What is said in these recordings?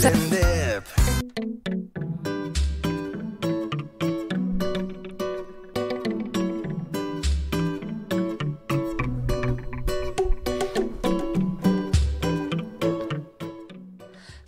сен деп.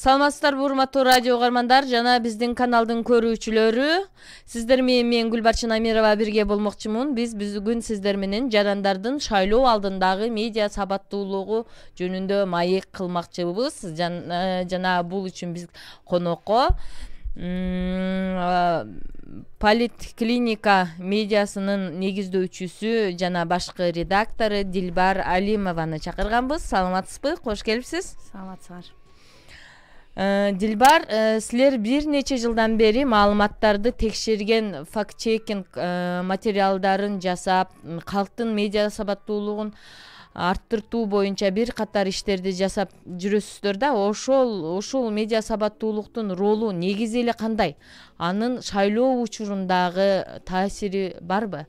Саламатсыздар урматтуу радио угармандар жана биздин каналдын көрүүчүлөрү. Сиздер менен мен Гүлбарчын Амирова бирге болмокчумун. Биз бүгүн сиздер менен жарандардын шайлоо алдындагы медиа сабаттуулугу жөнүндө маек кылмакчыбыз. Жана бул үчүн биз конокко Политклиника медиасынын негиздөөчүсү жана башкы редактору Дилбар Алимованы чакырганбыз. Саламатсызбы? Кош келипсиз. Саламатсыздар. Дилбар, силер бир нече жылдан бери маалыматтарды текшерген факт-чекинг материалдарын жасап, калктын медиа сабаттуулугун арттыртуу боюнча бир катар иштерди жасап жүрөсүздөр да. Ошол медиа сабаттуулуктун ролу негизи эле кандай? Анын шайлоо учурундагы таасири барбы?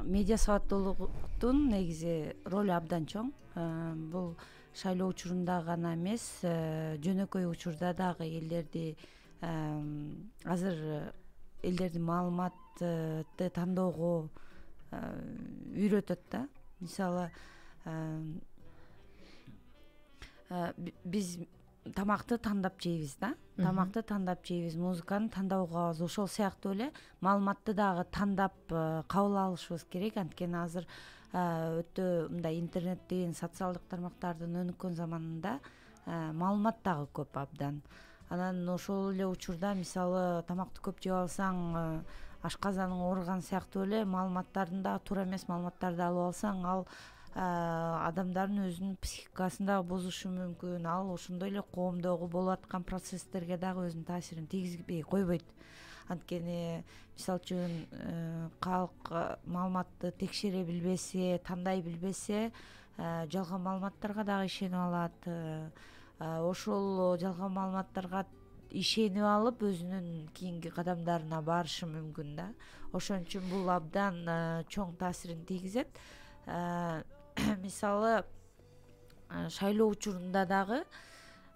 Медиа сабаттуулуктун негизи ролу абдан чоң. Бул шайлоо учурунда гана эмес, жөнөкөй учурда дагы элдерди азыр элдерди маалыматты тандоого үйрөтөт да. Мисалы, биз тамакты тандап жейбиз да. Тамакты тандап жейбиз, музыканы тандап угабыз. Ошол сыяктуу эле маалыматты дагы тандап кабыл алышыбыз керек. Анткени азыр өтө мындай интернет деген социалдык тармактардын өнүккөн заманында маалымат дагы көп абдан. Анан ошол эле учурда мисалы тамакты көп жеп алсаң, ашказаның ооруган сыяктуу эле маалыматтардын да туура эмес маалыматтарды алып алсаң, ал адамдардын өзүнүн психикасын дагы бузушу мүмкүн. Ал ошондой эле коомдогу болуп аткан процесстерге дагы өзүнүн таасирин тийгизбей койбойт. Анткени мисалы үчүн калк маалыматты текшере билбесе, тандай билбесе, жалган маалыматтарга дагы ишенип алат. Ошол жалган маалыматтарга ишенип алып өзүнүн кийинки кадамдарына барышы мүмкүн да. Ошон үчүн бул абдан чоң таасирин тийгизет. Мисалы шайлоо учурунда дагы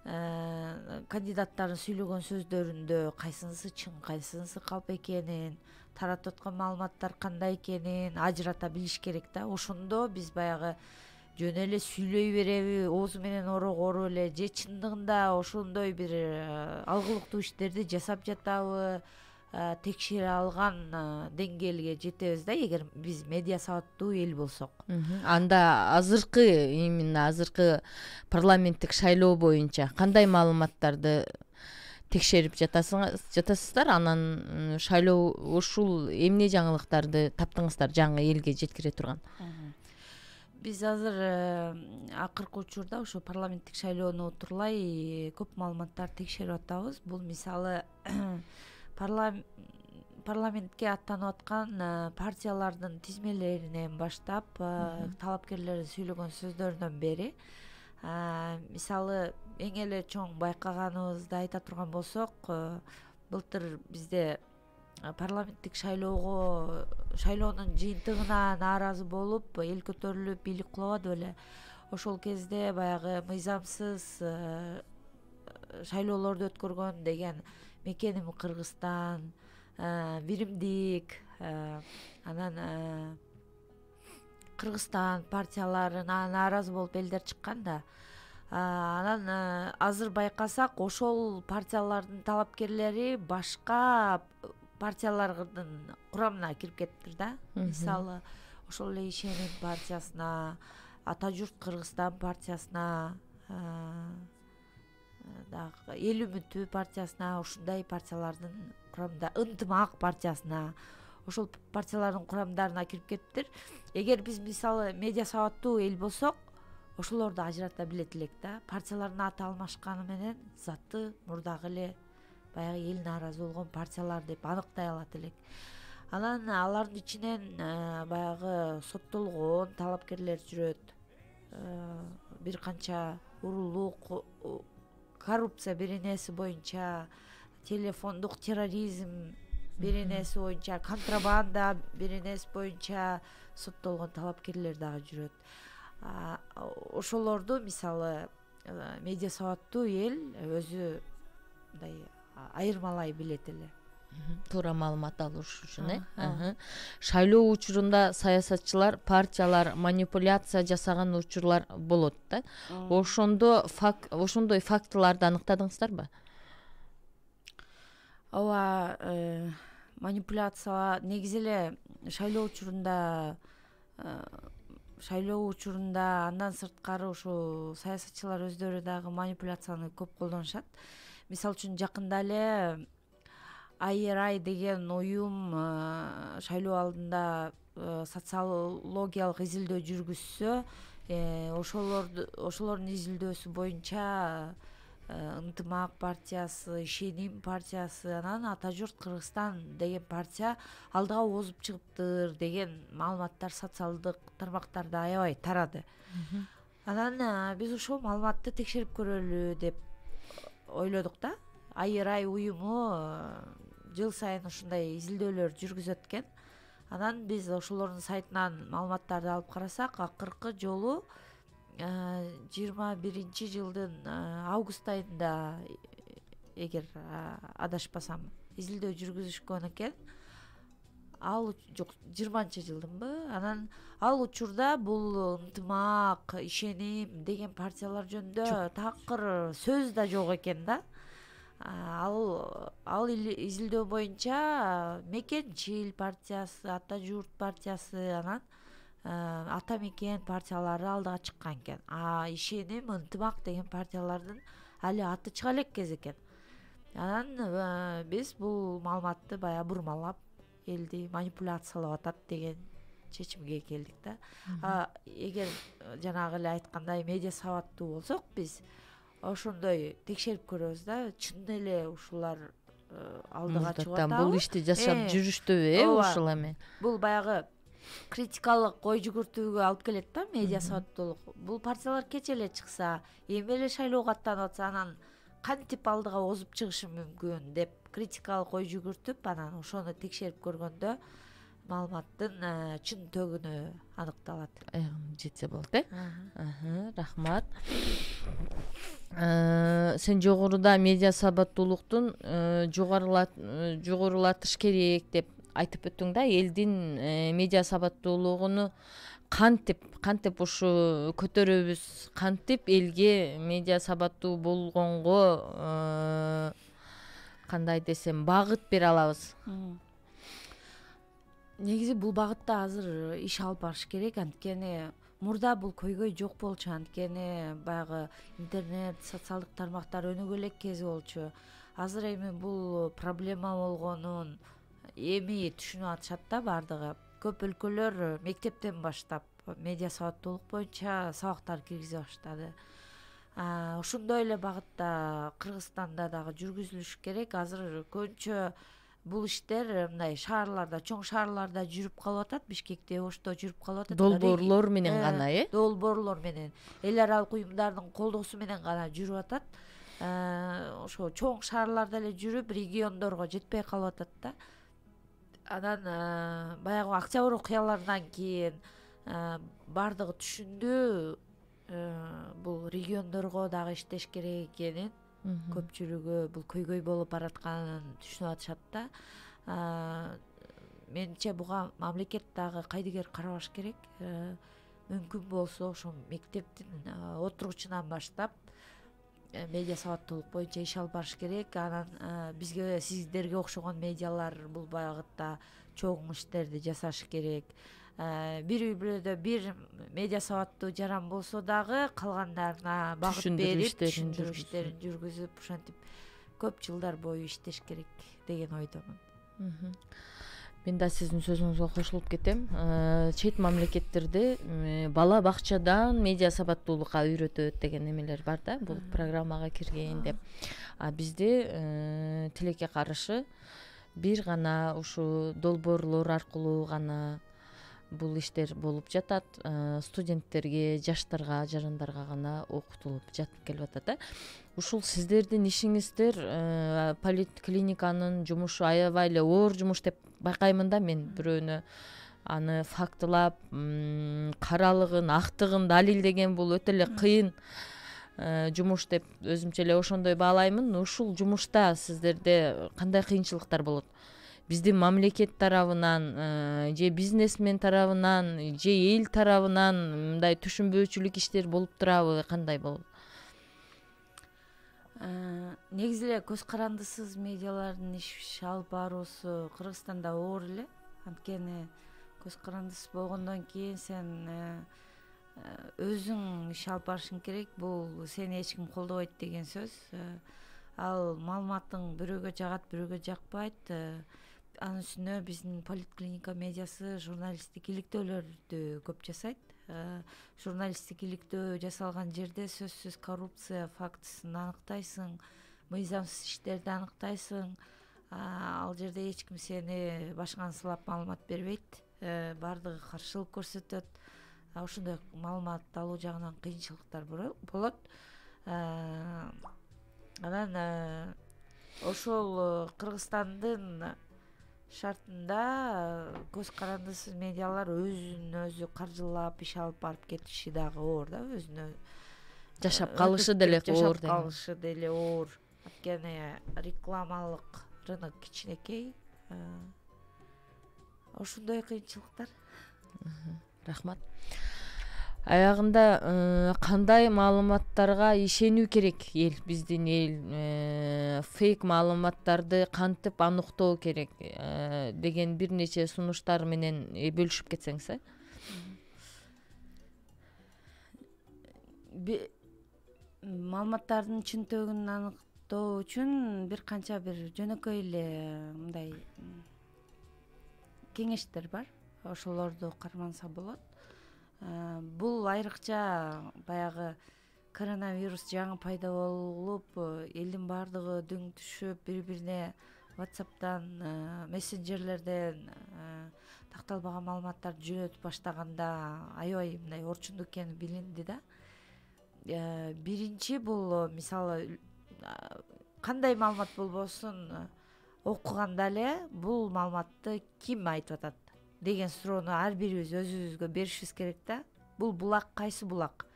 кандидаттардын сүйлөгөн сөздөрүндө кайсынысы чын, кайсынысы калп экенин, таратып аткан маалыматтар кандай экенин ажырата билиш керек да. Ошондо биз баягы жөн эле сүйлөй береби, оозу менен ороп эле же чындыгында ошондой бир алгылыктуу иштерди жасап жатабы, текшере алган деңгээлге жетебиз да, эгер биз медиа сабаттуу эл болсок. Анда именно азыркы парламенттик шайлоо боюнча кандай маалыматтарды текшерип жатасыздар? Анан шайлоо ушул эмне жаңылыктарды таптыңыздар жаңы элге жеткире турган? Биз азыр акыркы учурда ошо парламенттик шайлоону турлай көп маалыматтарды текшерип атабыз. Бул мисалы парламентке аттанып аткан партиялардын тизмелеринен баштап, талапкерлердин сүйлөгөн сөздөрүнөн бери, мисалы эң эле чоң байкаганыбызды айта турган болсок, былтыр бизде парламенттик шайлоонун жыйынтыгына нааразы болуп, эл көтөрүлүп, бийлик кулабады беле. Ошол кезде баягы мыйзамсыз шайлоолорду өткөргөн деген мекеним Кыргызстан, биримдик, анан Кыргызстан партияларына нааразы болуп элдер чыккан да. Анан азыр байкасак, ошол партиялардын талапкерлери башка партиялардын курамына кирип кетиптир да. Мисалы, ошол эле Ишеним партиясына, Ата журт Кыргызстан партиясына, Эл үмүтү партиясына, ушундай партиялардын курамында, Ынтымак партиясына, ошол партиялардын курамдарына кирип кетиптир. Эгер биз мисалы медиа сабаттуу эл болсок, ошолорду ажырата билет элек да. Партиялардын аты алмашканы менен заты мурдагы эле баягы эл нааразы болгон партиялар деп аныктай алат элек. Анан алардын ичинен баягы соттолгон талапкерлер жүрөт. Бир канча уруулук, коррупция беренеси боюнча, телефондук терроризм беренеси боюнча, контрабанда беренеси боюнча соттолгон талапкерлер дагы жүрөт. Ошолорду мисалы медиа сабаттуу эл өзү мындай айырмалай билет эле. Туура маалымат алыш үчүн шайлоо учурунда саясатчылар, партиялар манипуляция жасаган учурлар болот да. Ошондой фактыларды аныктадыңыздарбы? Ооба, манипуляция негизи эле шайлоо учурунда андан сырткары ушу саясатчылар өздөрү дагы манипуляцияны көп колдонушат. Мисалы үчүн жакында эле IRI деген уюм шайлоо алдында социологиялык изилдөө жүргүзсө, ошолордун изилдөөсү боюнча Ынтымак партиясы, Ишеним партиясы, анан Ата журт Кыргызстан деген партия алдыга озуп чыгыптыр деген маалыматтар социалдык тармактарда аябай тарады. Анан биз ошол маалыматты текшерип көрөлү деп ойлодук да. IRI уюму жыл сайын ушундай изилдөөлөр жүргүзөт экен. Анан биз ошолордун сайтынан маалыматтарды алып карасак, акыркы жолу 21 жылдын август айында, эгер адашпасам, изилдөө жүргүзүшкөн экен. Ал жок, 20-жылдынбы? Анан ал учурда бул Ынтымак, Ишеним деген партиялар жөнүндө такыр сөз да жок экен да. Ал изилдөө боюнча Мекенчил партиясы, Ата журт партиясы, анан Ата Мекен партиялары алдыга чыккан экен. Ишеним, Ынтымак деген партиялардын али аты чыга элек кез экен. Анан биз бул маалыматты баягы бурмалап, элди манипуляциялап атат деген чечимге келдик да. Эгер жанагы эле айткандай медиа сабаттуу болсок, биз ошондой текшерип көрөбүз да, чын эле ушулар алдыга чыгып атабы. Бул ишти жашап жүрүштүбү, ушул эми. Бул баягы критикалык ой жүгүртүүгө алып келет да, медиа сабаттуулук. Бул партиялар кеч эле чыкса, эми эле шайлоого аттанып атса, анан кантип алдыга озуп чыгышы мүмкүн деп критикалык ой жүгүртүп, анан ошону текшерип көргөндө маалыматтын чын төгүнү аныкталат. Жетсе болот, рахмат. Сен жогоруда медиа сабаттуулуктун жогорулатыш керек деп айтып өттүң да, элдин медиа сабаттуулугуну кантип ушу көтөрөбүз, кантип элге медиа сабаттуу болгонго кандай десем багыт бере алабыз? Негизи бул багытта азыр иш алып барыш керек, анткени мурда бул көйгөй жок болчу, анткени баягы интернет, социалдык тармактар өнүгө элек кези болчу. Азыр эми бул проблема болгонун эми түшүнүп атышат да бардыгы. Көп өлкөлөр мектептен баштап медиа сабаттуулук боюнча сабактар киргизе баштады. Ошондой эле багытта Кыргызстанда дагы жүргүзүлүш керек. Азыр көбүнчө бул иштер мындай шаарларда, чоң шаарларда жүрүп калып атат, Бишкекте, Ошто жүрүп калып атат. Долбоорлор менен гана, Долбоорлор менен, эл аралык уюмдардын колдоосу менен гана жүрүп атат. Ошо чоң шаарларда эле жүрүп, региондорго жетпей калып атат да. Анан баягы октябрь окуяларынан кийин бардыгы түшүндү, бул региондорго дагы иштеш керек экенин, көпчүлүгү бул көйгөй болуп баратканын түшүнүп атышат да. Менимче буга мамлекет дагы кайдыгер карабаш керек. Мүмкүн болсо ошо мектептин отургучунан баштап медиа сабаттуулук боюнча иш алып барыш керек. Анан бизге, сиздерге окшогон медиалар бул багытта чоң иштерди жасаш керек. Бир үй-бүлөдө бир медиа сабаттуу жаран болсо дагы калгандарына багыт берип, түшүндүрүү иштерин жүргүзүп, ушинтип көп жылдар бою иштеш керек деген ойдомун. Мен да сиздин сөзүңүзгө кошулуп кетем. Чет мамлекеттерде бала бакчадан медиа сабаттуулукка үйрөтөт деген эмелер бар да, бул программага кирген деп. Бизде тилекке каршы бир гана ушу долбоорлор аркылуу гана бул иштер болуп жатат. Студенттерге, жаштарга, жарандарга гана окутулуп жатып келип атат да. Ушул сиздердин ишиңиздер поликлиниканын жумушу аябай эле оор жумуш деп байкаймын да мен. Бирөөнү аны фактылап, каралыгын, актыгын далилдеген бул өтө эле кыйын жумуш деп өзүмчө эле ошондой баалаймын. Ушул жумушта сиздерде кандай кыйынчылыктар болот? Биздин мамлекет тарабынан же бизнесмен тарабынан же эл тарабынан мындай түшүнбөөчүлүк иштер болуп турабы, кандай болот? Негизи эле көз карандысыз медиалардын иш алып баруусу Кыргызстанда оор эле. Анткени көз карандысыз болгондон кийин сен өзүң иш алып барышың керек. Бул сени эч ким колдобойт деген сөз. Ал маалыматың бирөөгө жагат, бирөөгө жакпайт. Анын үстүнө биздин поликлиника медиасы журналисттик иликтөөлөрдү көп жасайт. Журналисттик иликтөө жасалган жерде сөзсүз коррупция фактысын аныктайсың, мыйзамсыз иштерди аныктайсың. Ал жерде эч ким сени башыңан сылап маалымат бербейт. Бардыгы каршылык көрсөтөт. Ошондой маалымат алуу жагынан кыйынчылыктар болот. Анан ошол Кыргызстандын шартында көз карандысыз медиалар өзүн өзү каржылап иш алып барып кетиши дагы оор да, өзүнө жашап калышы деле оор. Жашап калышы деле оор. Анткени рекламалык рынок кичинекей. Ошондой кыйынчылыктар. Рахмат. Аягында кандай маалыматтарга ишенүү керек эл, биздин эл фейк маалыматтарды кантип аныктоо керек деген бир нече сунуштар менен бөлүшүп кетсеңиз. Маалыматтардын чынтөгүн аныктоо үчүн бир канча бир жөнөкөй эле мындай кеңештер бар. Ошолорду карманса болот. Бул айрыкча баягы коронавирус жаңы пайда болуп, элдин бардыгы дөң түшүп, бири-бирине WhatsApp'тан, мессенджерлерден такталбаган маалыматтарды жөнөтүп баштаганда аябай мындай орчундуу экени билинди да. Биринчи бул мисалы кандай маалымат болбосун окуганда эле бул маалыматты ким айтып атат деген суроону ар бирибиз өзүбүзгө беришибиз керек да. Бул булак кайсы булак?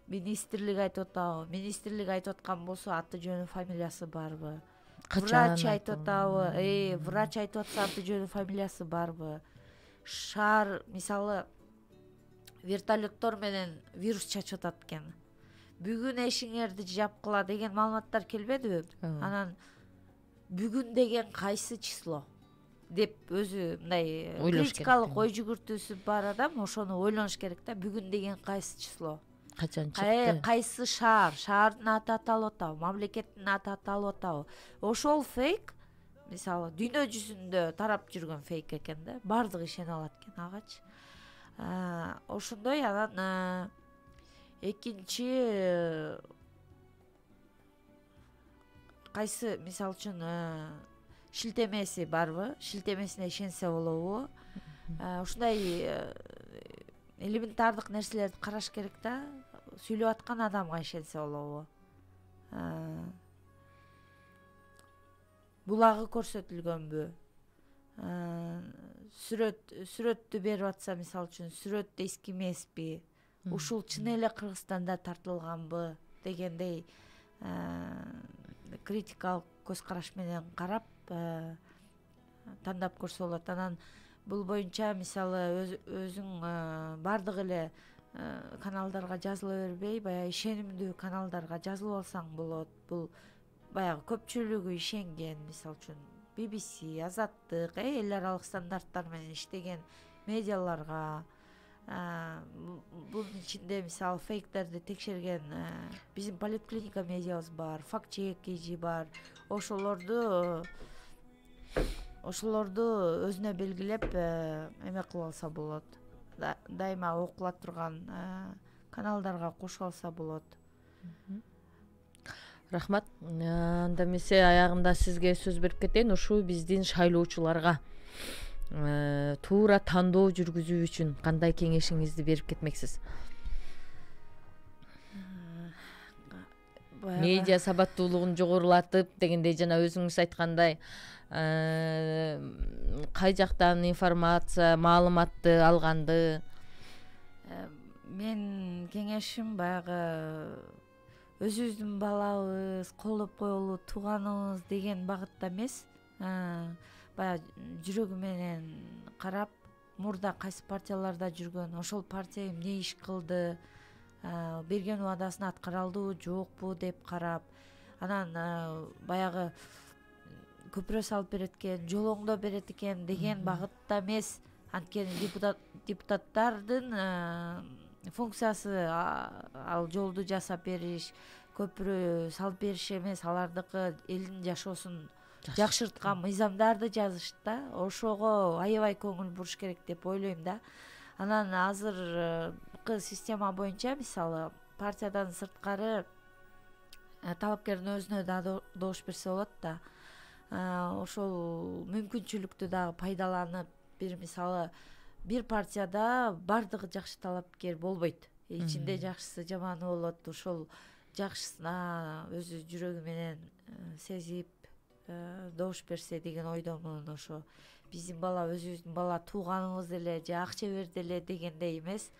Министрлик айтып атабы? Министрлик айтып аткан болсо аты жөнү фамилиясы барбы? Врач айтып атабы? Врач айтып атса аты жөнү фамилиясы барбы? Шаар мисалы вертолеттор менен вирус чачып атат экен. Бүгүн эшиңерди жапкыла деген маалыматтар келбедиби? Анан бүгүн деген кайсы число деп өзү мындай критикалык ой жүгүртүүсү бар адам ошону ойлонуш керек да. Бүгүн деген кайсы число? Качан чыкты? Кайсы шаар? Шаардын аты аталып атабы? Мамлекеттин аты аталып атабы? Ошол фейк мисалы дүйнө жүзүндө тарап жүргөн фейк экен да. Бардыгы ишене алат экен агачы. Ошондой. Анан экинчи кайсы мисалы үчүн шилтемеси барбы? Шилтемесине ишенсе болобу? Ушундай элементардык нерселерди караш керек да. Сүйлөп аткан адамга ишенсе болобу? Булагы көрсөтүлгөнбү? Сүрөттү берип атса мисалы үчүн сүрөт эски эмеспи? Ушул чын эле Кыргызстанда тартылганбы дегендей критикалык көз караш менен карап тандап көрсө болот. Анан бул боюнча мисалы өзүң бардык эле каналдарга жазыла бербей, баягы ишенимдүү каналдарга жазылып алсаң болот. Бул баягы көпчүлүгү ишенген, мисалы үчүн BBC, Азаттык, эл аралык стандарттар менен иштеген медиаларга, bunun içinde misal fake'lerde tekşergen bizim Politklinika medyamız var, fact check бар. Ошолорду өзүнө белгилеп эме кылып алса болот. Дайыма окула турган каналдарга кошуп алса болот. Рахмат. Анда эмесе аягында сизге сөз берип кетейин. Ушул биздин шайлоочуларга туура тандоо жүргүзүү үчүн кандай кеңешиңизди берип кетмексиз? Медиа сабаттуулугун жогорулатып дегендей, жана өзүңүз айткандай, кай жактан информация, маалыматты алганды? Мен кеңешим баягы өзүбүздүн балабыз, колдоп коелу тууганыбыз деген багытта эмес, баягы жүрөгү менен карап, мурда кайсы партияларда жүргөн, ошол партия эмне иш кылды, берген убадасын аткара алдыбы, жокпу деп карап, анан баягы көпүрө салып берет экен, жол оңдоп берет экен деген багытта эмес. Анткени депутаттардын функциясы ал жолду жасап бериш, көпүрө салып бериш эмес, алардыкы элдин жашоосун жакшырткан мыйзамдарды жазыш да. Ошого аябай көңүл буруш керек деп ойлойм да. Анан азыркы система боюнча, мисалы, партиядан сырткары талапкердин өзүнө да добуш берсе болот да. Ошол мүмкүнчүлүктү дагы пайдаланып, мисалы, бир партияда бардыгы жакшы талапкер болбойт. Ичинде жакшысы, жаманы болот. Ошол жакшысына өзү жүрөгү менен сезип добуш берсе деген ойдомун. Ошо биздин бала өзүбүздүн бала, тууганыбыз эле же акча берди эле дегендей эмес.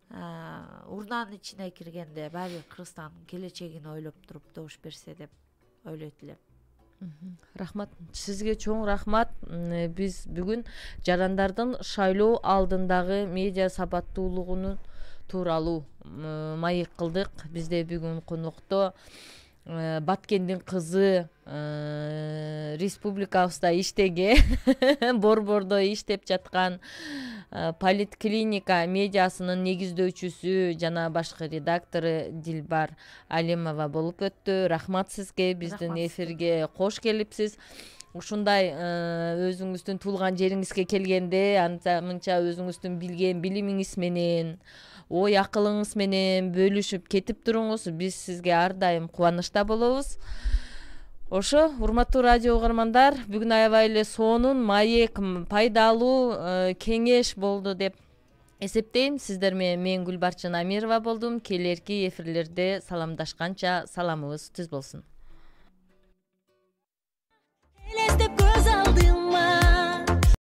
Урнанын ичине киргенде баары бир Кыргызстандын келечегин ойлоп туруп добуш берсе деп ойлойт элем. Рахмат. Сизге чоң рахмат. Биз бүгүн жарандардын шайлоо алдындагы медиа сабаттуулугунун тууралуу маек кылдык. Бизде бүгүн конокто Баткендин кызы, республикабызда иштеген, Борбордо иштеп жаткан Политклиника медиасынын негиздөөчүсү жана башкы редактору Дилбар Алимова болуп өттү. Рахмат сизге, биздин эфирге кош келипсиз. Ушундай өзүңүздүн туулган жериңизге келгенде анча мынча өзүңүздүн билген билимиңиз менен, ой акылыңыз менен бөлүшүп кетип туруңуз. Биз сизге ар дайым кубанычта болобуз. Ошо, урматтуу радио угармандар, бүгүн аябай эле сонун, маек, пайдалуу кеңеш болду деп эсептейм. Сиздер менен мен Гүлбарчын Амирова болдум. Келерки эфирлерде саламдашканча саламыбыз түз болсун.